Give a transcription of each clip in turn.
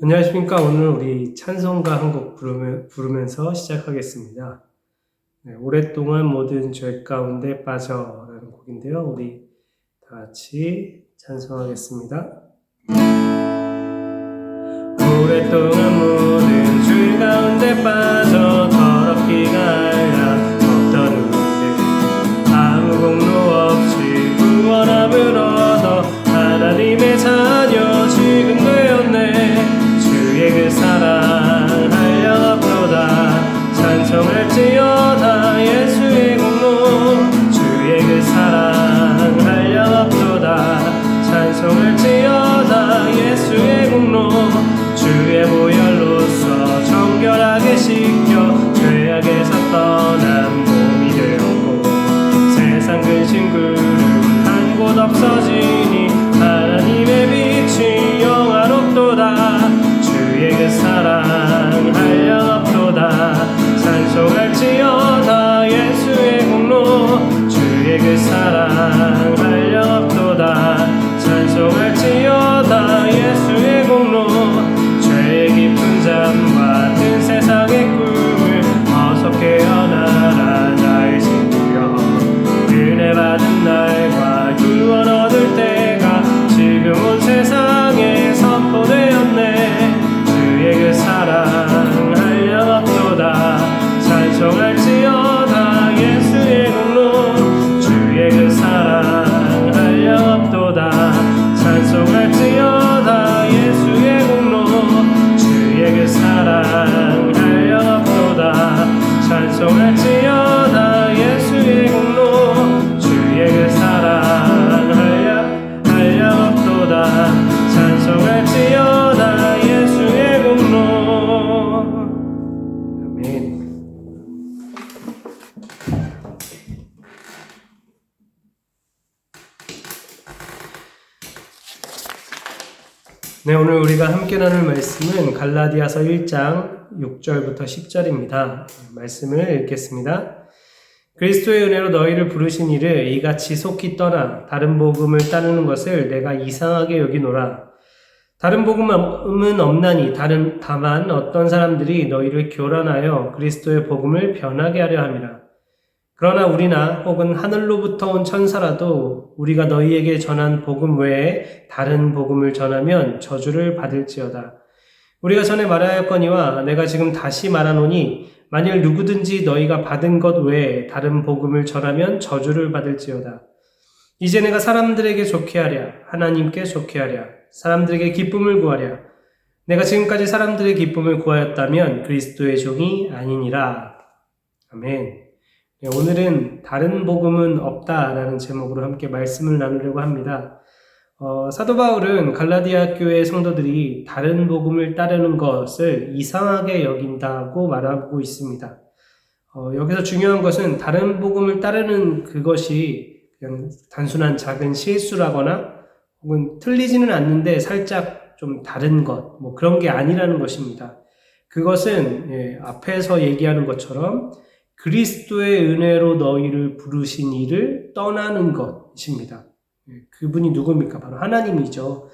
안녕하십니까. 오늘 우리 찬송가 한 곡 부르면서 시작하겠습니다. 네, 오랫동안 모든 죄 가운데 빠져라는 곡인데요. 우리 다 같이 찬송하겠습니다. 오랫동안 모든 죄 가운데 빠져 더럽기가 알라 없던 우리들 아무 공로 없이 구원함을 얻어 하나님의 자녀 지금 되었네. 주의 그 사랑 한량없도다 찬송할지어다 예수의 공로 주의 그 사랑 한량없도다 찬송할지어다 예수의 공로 주의 보혈로서 정결하게 씻겨 죄악에서 떠난 몸이 되었고 세상 근심 구름 한 곳 없어지니 하나님의 빛이 영화롭도다 주의 그 사랑 한량없도다 찬송할지어다 예수의 공로 주의 그 사랑 한량없도다 찬송할지어다 예수의 공로 죄의 깊은 잠 같은 세상의 꿈을 어서 깨어나라 나의 친구여 은혜 받은 날과 구원 얻을 때가 지금 온 세상에 선포되었네. 주의 그 사랑 한량없도다 찬송할지어다 예수의 공로 주의 그 사랑 한량없도다 찬송할지어다 예수의 공로 주의 그 사랑 한량없도다 찬송할지어다 예수의 공로 주의 그 사랑 한량없도다 찬송할지어다 예수의 공로. 아멘. 네, 오늘 우리가 함께 나눌 말씀은 갈라디아서 1장 6절부터 10절입니다. 말씀을 읽겠습니다. 그리스도의 은혜로 너희를 부르신 이를 이같이 속히 떠나 다른 복음을 따르는 것을 내가 이상하게 여기노라. 다른 복음은 없나니 다만 어떤 사람들이 너희를 교란하여 그리스도의 복음을 변하게 하려 함이라. 그러나 우리나 혹은 하늘로부터 온 천사라도 우리가 너희에게 전한 복음 외에 다른 복음을 전하면 저주를 받을지어다. 우리가 전에 말하였거니와 내가 지금 다시 말하노니 만일 누구든지 너희가 받은 것 외에 다른 복음을 전하면 저주를 받을지어다. 이제 내가 사람들에게 좋게 하랴 하나님께 좋게 하랴 사람들에게 기쁨을 구하랴. 내가 지금까지 사람들의 기쁨을 구하였다면 그리스도의 종이 아니니라. 아멘. 네, 오늘은 다른 복음은 없다라는 제목으로 함께 말씀을 나누려고 합니다. 사도 바울은 갈라디아 교회 성도들이 다른 복음을 따르는 것을 이상하게 여긴다고 말하고 있습니다. 여기서 중요한 것은 다른 복음을 따르는 그것이 그냥 단순한 작은 실수라거나 혹은 틀리지는 않는데 살짝 좀 다른 것, 그런 게 아니라는 것입니다. 그것은 앞에서 얘기하는 것처럼 그리스도의 은혜로 너희를 부르신 이를 떠나는 것입니다. 그분이 누굽니까? 바로 하나님이죠.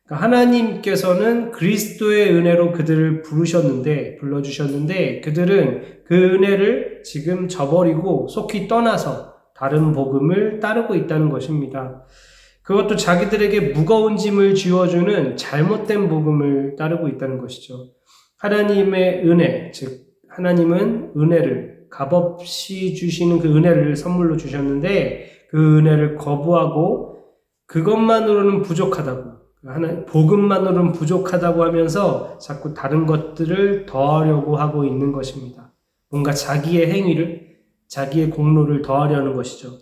그러니까 하나님께서는 그리스도의 은혜로 그들을 불러주셨는데 그들은 그 은혜를 지금 저버리고 속히 떠나서 다른 복음을 따르고 있다는 것입니다. 그것도 자기들에게 무거운 짐을 쥐어주는 잘못된 복음을 따르고 있다는 것이죠. 하나님의 은혜, 즉 하나님은 은혜를 값없이 주시는 그 은혜를 선물로 주셨는데 그 은혜를 거부하고 그것만으로는 부족하다고, 복음만으로는 부족하다고 하면서 자꾸 다른 것들을 더하려고 하고 있는 것입니다. 뭔가 자기의 행위를, 자기의 공로를 더하려는 것이죠.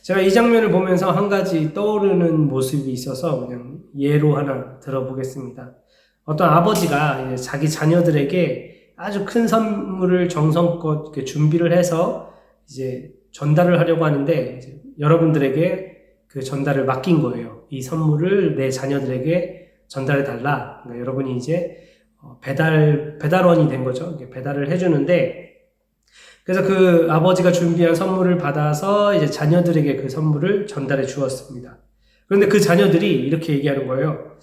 제가 이 장면을 보면서 한 가지 떠오르는 모습이 있어서 그냥 예로 하나 들어보겠습니다. 어떤 아버지가 이제 자기 자녀들에게 아주 큰 선물을 정성껏 이렇게 준비를 해서 이제 전달을 하려고 하는데 이제 여러분들에게 그 전달을 맡긴 거예요. 이 선물을 내 자녀들에게 전달해 달라. 그러니까 여러분이 이제 배달원이 된 거죠. 배달을 해주는데 그래서 그 아버지가 준비한 선물을 받아서 이제 자녀들에게 그 선물을 전달해 주었습니다. 그런데 그 자녀들이 이렇게 얘기하는 거예요.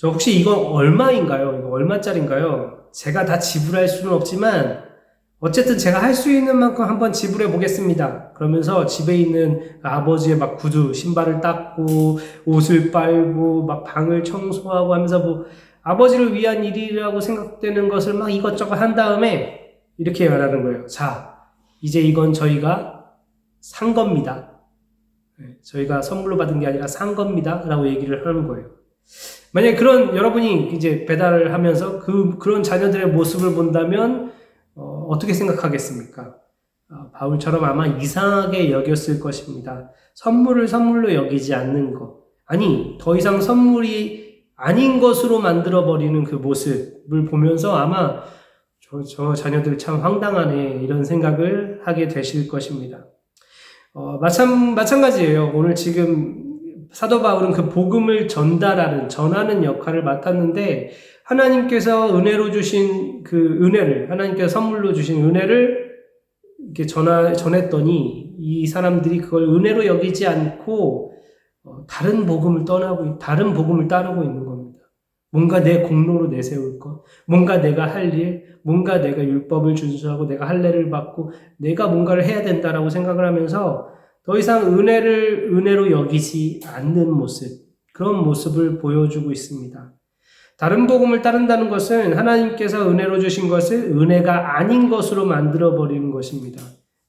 저 혹시 이거 얼마인가요? 이거 얼마짜린가요? 제가 다 지불할 수는 없지만 어쨌든 제가 할 수 있는 만큼 한번 지불해 보겠습니다. 그러면서 집에 있는 아버지의 막 구두, 신발을 닦고 옷을 빨고 막 방을 청소하고 하면서 뭐 아버지를 위한 일이라고 생각되는 것을 막 이것저것 한 다음에 이렇게 말하는 거예요. 자, 이제 이건 저희가 산 겁니다. 저희가 선물로 받은 게 아니라 산 겁니다. 라고 얘기를 하는 거예요. 만약에 여러분이 이제 배달을 하면서 그런 자녀들의 모습을 본다면, 어떻게 생각하겠습니까? 바울처럼 아마 이상하게 여겼을 것입니다. 선물을 선물로 여기지 않는 것. 아니, 더 이상 선물이 아닌 것으로 만들어버리는 그 모습을 보면서 아마 저 자녀들 참 황당하네, 이런 생각을 하게 되실 것입니다. 마찬가지예요. 오늘 지금 사도 바울은 그 복음을 전하는 역할을 맡았는데, 하나님께서 은혜로 주신 그 은혜를, 하나님께서 선물로 주신 은혜를 이렇게 전했더니, 이 사람들이 그걸 은혜로 여기지 않고, 다른 복음을 따르고 있는 겁니다. 뭔가 내 공로로 내세울 것, 뭔가 내가 할 일, 뭔가 내가 율법을 준수하고 내가 할례를 받고 내가 뭔가를 해야 된다라고 생각을 하면서 더 이상 은혜로 여기지 않는 모습, 그런 모습을 보여주고 있습니다. 다른 복음을 따른다는 것은 하나님께서 은혜로 주신 것을 은혜가 아닌 것으로 만들어버리는 것입니다.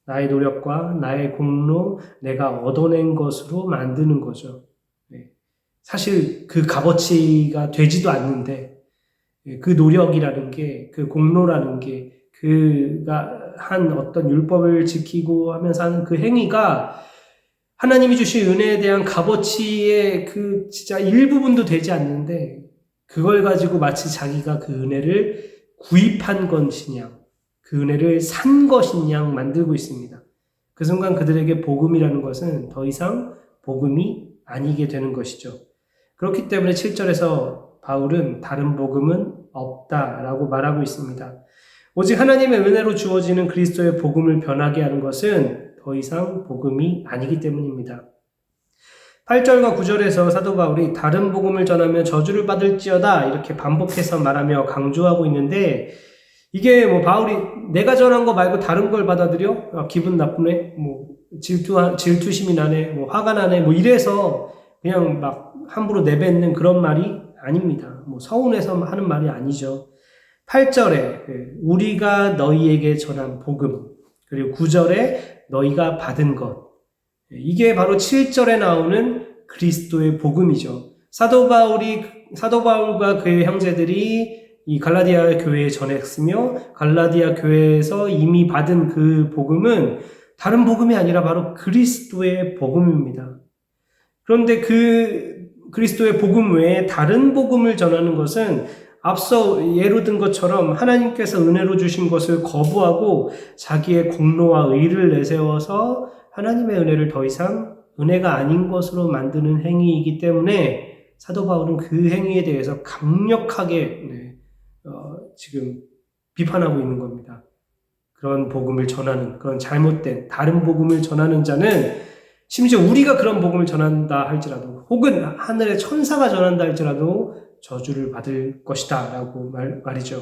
나의 노력과 나의 공로, 내가 얻어낸 것으로 만드는 거죠. 사실 그 값어치가 되지도 않는데, 그 노력이라는 게, 그 공로라는 게, 그가 한 어떤 율법을 지키고 하면서 하는 그 행위가 하나님이 주신 은혜에 대한 값어치의 그 진짜 일부분도 되지 않는데, 그걸 가지고 마치 자기가 그 은혜를 구입한 것이냐, 그 은혜를 산 것이냐 만들고 있습니다. 그 순간 그들에게 복음이라는 것은 더 이상 복음이 아니게 되는 것이죠. 그렇기 때문에 7절에서 바울은 다른 복음은 없다라고 말하고 있습니다. 오직 하나님의 은혜로 주어지는 그리스도의 복음을 변하게 하는 것은 더 이상 복음이 아니기 때문입니다. 8절과 9절에서 사도 바울이 다른 복음을 전하면 저주를 받을지어다 이렇게 반복해서 말하며 강조하고 있는데, 이게 뭐 바울이 내가 전한 거 말고 다른 걸 받아들여? 기분 나쁘네? 뭐 질투심이 나네? 뭐 화가 나네? 뭐 이래서 그냥 막 함부로 내뱉는 그런 말이 아닙니다. 뭐 서운해서 하는 말이 아니죠. 8절에 우리가 너희에게 전한 복음, 그리고 9절에 너희가 받은 것, 이게 바로 7절에 나오는 그리스도의 복음이죠. 사도 바울과 그의 형제들이 이 갈라디아 교회에 전했으며, 갈라디아 교회에서 이미 받은 그 복음은 다른 복음이 아니라 바로 그리스도의 복음입니다. 그런데 그 그리스도의 복음 외에 다른 복음을 전하는 것은 앞서 예로 든 것처럼 하나님께서 은혜로 주신 것을 거부하고 자기의 공로와 의를 내세워서 하나님의 은혜를 더 이상 은혜가 아닌 것으로 만드는 행위이기 때문에 사도 바울은 그 행위에 대해서 강력하게 지금 비판하고 있는 겁니다. 그런 복음을 전하는, 그런 잘못된 다른 복음을 전하는 자는, 심지어 우리가 그런 복음을 전한다 할지라도, 혹은 하늘의 천사가 전한다 할지라도 저주를 받을 것이다 라고 말이죠.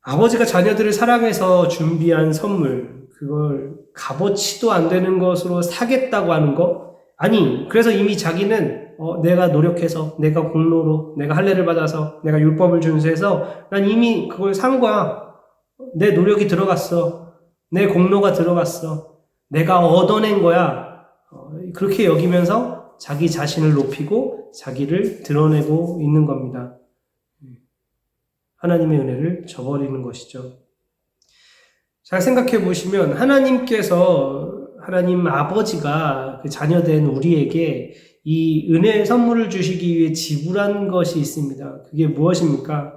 아버지가 자녀들을 사랑해서 준비한 선물, 그걸 값어치도 안 되는 것으로 사겠다고 하는 거? 아니, 그래서 이미 자기는 내가 노력해서, 내가 공로로, 내가 할례를 받아서, 내가 율법을 준수해서 난 이미 그걸 산 거야. 내 노력이 들어갔어. 내 공로가 들어갔어. 내가 얻어낸 거야. 그렇게 여기면서 자기 자신을 높이고 자기를 드러내고 있는 겁니다. 하나님의 은혜를 저버리는 것이죠. 잘 생각해 보시면 하나님 아버지가 그 자녀된 우리에게 이 은혜의 선물을 주시기 위해 지불한 것이 있습니다. 그게 무엇입니까?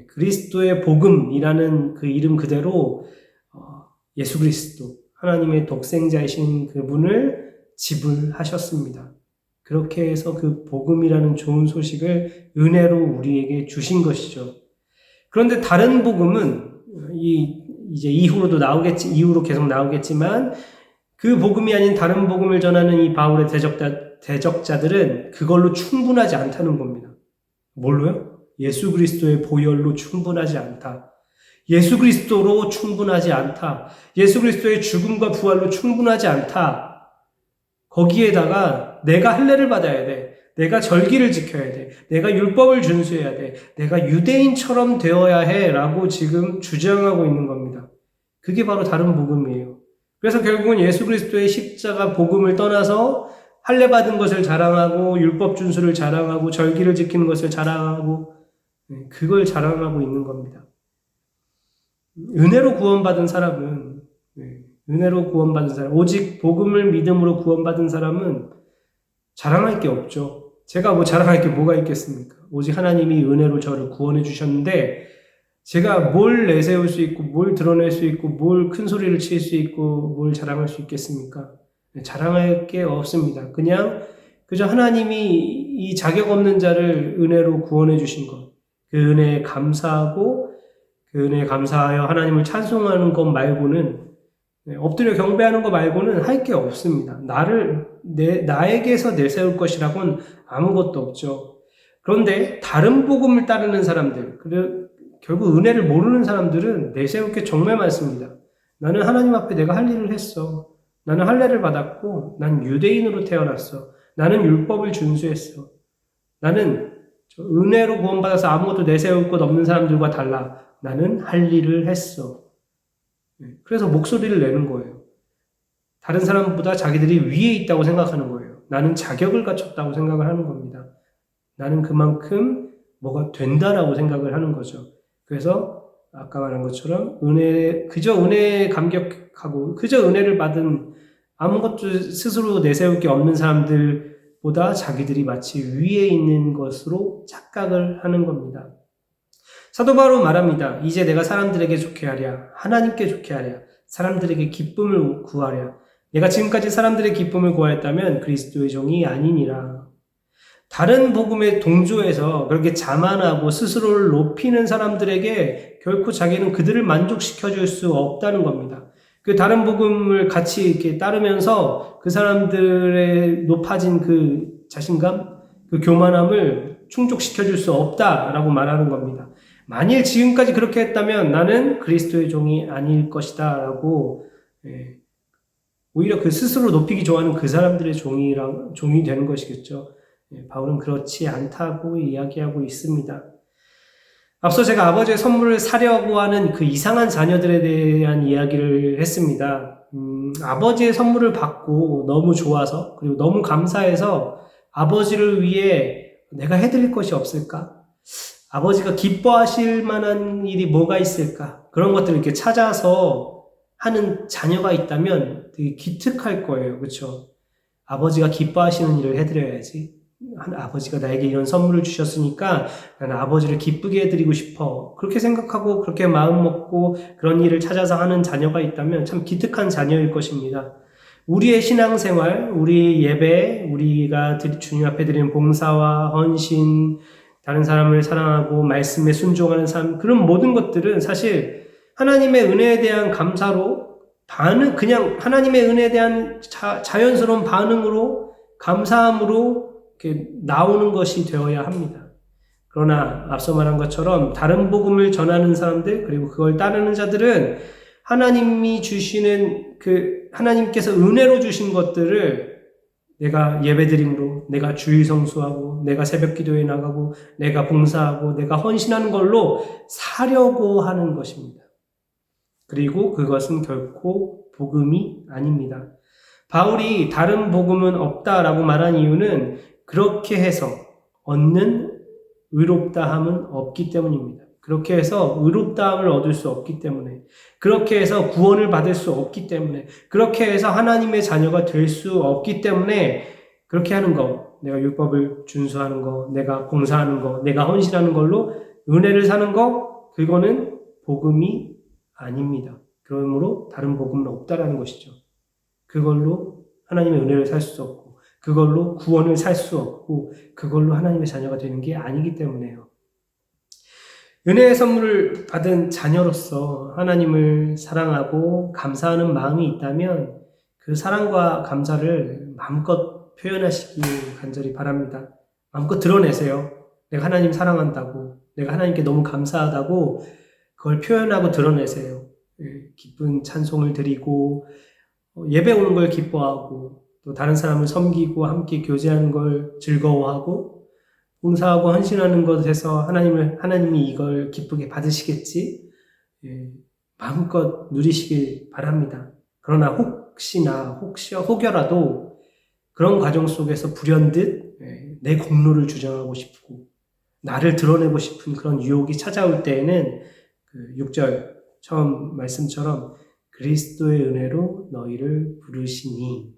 그리스도의 복음이라는 그 이름 그대로 예수 그리스도, 하나님의 독생자이신 그분을 지불하셨습니다. 그렇게 해서 그 복음이라는 좋은 소식을 은혜로 우리에게 주신 것이죠. 그런데 다른 복음은 이제 이후로 계속 나오겠지만, 그 복음이 아닌 다른 복음을 전하는 이 바울의 대적자들은 그걸로 충분하지 않다는 겁니다. 뭘로요? 예수 그리스도의 보혈로 충분하지 않다. 예수 그리스도로 충분하지 않다. 예수 그리스도의 죽음과 부활로 충분하지 않다. 거기에다가 내가 할례를 받아야 돼. 내가 절기를 지켜야 돼. 내가 율법을 준수해야 돼. 내가 유대인처럼 되어야 해. 라고 지금 주장하고 있는 겁니다. 그게 바로 다른 복음이에요. 그래서 결국은 예수 그리스도의 십자가 복음을 떠나서 할례 받은 것을 자랑하고 율법 준수를 자랑하고 절기를 지키는 것을 자랑하고 그걸 자랑하고 있는 겁니다. 은혜로 구원받은 사람은 오직 복음을 믿음으로 구원받은 사람은 자랑할 게 없죠. 제가 뭐 자랑할 게 뭐가 있겠습니까? 오직 하나님이 은혜로 저를 구원해 주셨는데 제가 뭘 내세울 수 있고 뭘 드러낼 수 있고 뭘 큰 소리를 칠 수 있고 뭘 자랑할 수 있겠습니까? 자랑할 게 없습니다. 그저 하나님이 이 자격 없는 자를 은혜로 구원해 주신 것, 그 은혜에 감사하고 그 은혜에 감사하여 하나님을 찬송하는 것 말고는, 엎드려 경배하는 것 말고는 할 게 없습니다. 나에게서 내세울 것이라고는 아무것도 없죠. 그런데 다른 복음을 따르는 사람들, 결국 은혜를 모르는 사람들은 내세울 게 정말 많습니다. 나는 하나님 앞에 내가 할 일을 했어. 나는 할례를 받았고 난 유대인으로 태어났어. 나는 율법을 준수했어. 나는 은혜로 구원받아서 아무것도 내세울 것 없는 사람들과 달라. 나는 할 일을 했어. 그래서 목소리를 내는 거예요. 다른 사람보다 자기들이 위에 있다고 생각하는 거예요. 나는 자격을 갖췄다고 생각을 하는 겁니다. 나는 그만큼 뭐가 된다라고 생각을 하는 거죠. 그래서 아까 말한 것처럼 그저 은혜에 감격하고 그저 은혜를 받은 아무것도 스스로 내세울 게 없는 사람들보다 자기들이 마치 위에 있는 것으로 착각을 하는 겁니다. 사도 바울은 말합니다. 이제 내가 사람들에게 좋게 하랴, 하나님께 좋게 하랴, 사람들에게 기쁨을 구하랴. 내가 지금까지 사람들의 기쁨을 구하였다면 그리스도의 종이 아니니라. 다른 복음에 동조해서 그렇게 자만하고 스스로를 높이는 사람들에게 결코 자기는 그들을 만족시켜줄 수 없다는 겁니다. 그 다른 복음을 같이 이렇게 따르면서 그 사람들의 높아진 그 자신감, 그 교만함을 충족시켜줄 수 없다라고 말하는 겁니다. 만일 지금까지 그렇게 했다면 나는 그리스도의 종이 아닐 것이다 라고, 오히려 그 스스로 높이기 좋아하는 그 사람들의 종이 되는 것이겠죠. 바울은 그렇지 않다고 이야기하고 있습니다. 앞서 제가 아버지의 선물을 사려고 하는 그 이상한 자녀들에 대한 이야기를 했습니다. 아버지의 선물을 받고 너무 좋아서 그리고 너무 감사해서 아버지를 위해 내가 해드릴 것이 없을까? 아버지가 기뻐하실 만한 일이 뭐가 있을까? 그런 것들을 이렇게 찾아서 하는 자녀가 있다면 되게 기특할 거예요. 그렇죠? 아버지가 기뻐하시는 일을 해드려야지. 아버지가 나에게 이런 선물을 주셨으니까 나는 아버지를 기쁘게 해드리고 싶어. 그렇게 생각하고 그렇게 마음 먹고 그런 일을 찾아서 하는 자녀가 있다면 참 기특한 자녀일 것입니다. 우리의 신앙생활, 우리 예배, 우리가 주님 앞에 드리는 봉사와 헌신, 다른 사람을 사랑하고 말씀에 순종하는 삶, 그런 모든 것들은 사실 하나님의 은혜에 대한 감사로 그냥 하나님의 은혜에 대한 자연스러운 반응으로, 감사함으로 이렇게 나오는 것이 되어야 합니다. 그러나 앞서 말한 것처럼 다른 복음을 전하는 사람들, 그리고 그걸 따르는 자들은 하나님이 주시는 하나님께서 은혜로 주신 것들을 내가 예배드림으로, 내가 주일 성수하고, 내가 새벽 기도에 나가고, 내가 봉사하고, 내가 헌신하는 걸로 사려고 하는 것입니다. 그리고 그것은 결코 복음이 아닙니다. 바울이 다른 복음은 없다라고 말한 이유는 그렇게 해서 얻는 의롭다함은 없기 때문입니다. 그렇게 해서 의롭다함을 얻을 수 없기 때문에, 그렇게 해서 구원을 받을 수 없기 때문에, 그렇게 해서 하나님의 자녀가 될 수 없기 때문에 그렇게 하는 거, 내가 율법을 준수하는 거, 내가 봉사하는 거, 내가 헌신하는 걸로 은혜를 사는 거, 그거는 복음이 아닙니다. 그러므로 다른 복음은 없다라는 것이죠. 그걸로 하나님의 은혜를 살 수 없고, 그걸로 구원을 살 수 없고, 그걸로 하나님의 자녀가 되는 게 아니기 때문에요. 은혜의 선물을 받은 자녀로서 하나님을 사랑하고 감사하는 마음이 있다면 그 사랑과 감사를 마음껏 표현하시기 간절히 바랍니다. 마음껏 드러내세요. 내가 하나님 사랑한다고, 내가 하나님께 너무 감사하다고 그걸 표현하고 드러내세요. 기쁜 찬송을 드리고 예배 오는 걸 기뻐하고 또 다른 사람을 섬기고 함께 교제하는 걸 즐거워하고 봉사하고 헌신하는 것에서 하나님이 이걸 기쁘게 받으시겠지? 마음껏 누리시길 바랍니다. 그러나 혹여라도 그런 과정 속에서 불현듯 내 공로를 주장하고 싶고 나를 드러내고 싶은 그런 유혹이 찾아올 때에는 6절 처음 말씀처럼 그리스도의 은혜로 너희를 부르시니,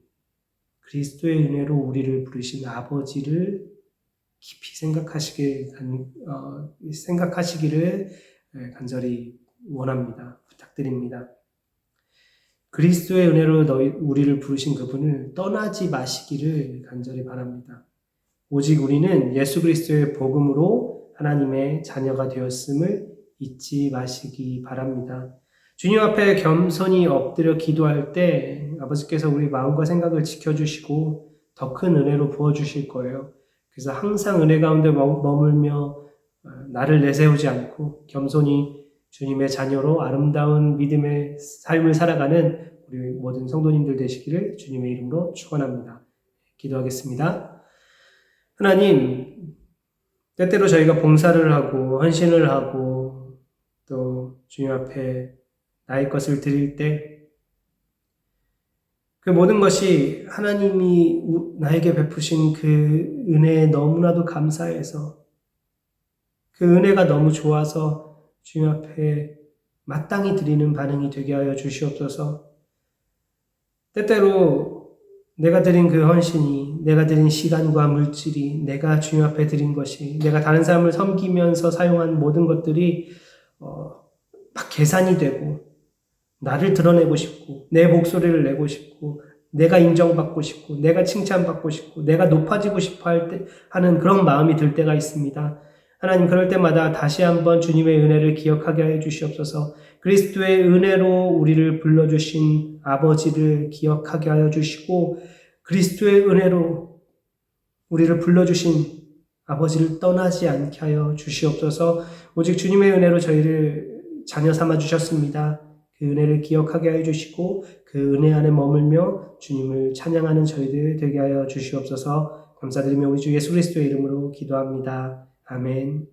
그리스도의 은혜로 우리를 부르신 아버지를 깊이 생각하시기를 간절히 원합니다. 부탁드립니다. 그리스도의 은혜로 우리를 부르신 그분을 떠나지 마시기를 간절히 바랍니다. 오직 우리는 예수 그리스도의 복음으로 하나님의 자녀가 되었음을 잊지 마시기 바랍니다. 주님 앞에 겸손히 엎드려 기도할 때 아버지께서 우리 마음과 생각을 지켜주시고 더 큰 은혜로 부어주실 거예요. 그래서 항상 은혜 가운데 머물며 나를 내세우지 않고 겸손히 주님의 자녀로 아름다운 믿음의 삶을 살아가는 우리 모든 성도님들 되시기를 주님의 이름으로 축원합니다. 기도하겠습니다. 하나님, 때때로 저희가 봉사를 하고 헌신을 하고 또 주님 앞에 나의 것을 드릴 때 그 모든 것이 하나님이 나에게 베푸신 그 은혜에 너무나도 감사해서 그 은혜가 너무 좋아서 주님 앞에 마땅히 드리는 반응이 되게 하여 주시옵소서. 때때로 내가 드린 그 헌신이, 내가 드린 시간과 물질이, 내가 주님 앞에 드린 것이, 내가 다른 사람을 섬기면서 사용한 모든 것들이 막 계산이 되고 나를 드러내고 싶고 내 목소리를 내고 싶고 내가 인정받고 싶고 내가 칭찬받고 싶고 내가 높아지고 싶어 하는 그런 마음이 들 때가 있습니다. 하나님, 그럴 때마다 다시 한번 주님의 은혜를 기억하게 해 주시옵소서. 그리스도의 은혜로 우리를 불러주신 아버지를 기억하게 하여 주시고 그리스도의 은혜로 우리를 불러주신 아버지를 떠나지 않게 하여 주시옵소서. 오직 주님의 은혜로 저희를 자녀 삼아 주셨습니다. 그 은혜를 기억하게 하여 주시고 그 은혜 안에 머물며 주님을 찬양하는 저희들 되게 하여 주시옵소서. 감사드리며 우리 주 예수 그리스도의 이름으로 기도합니다. 아멘.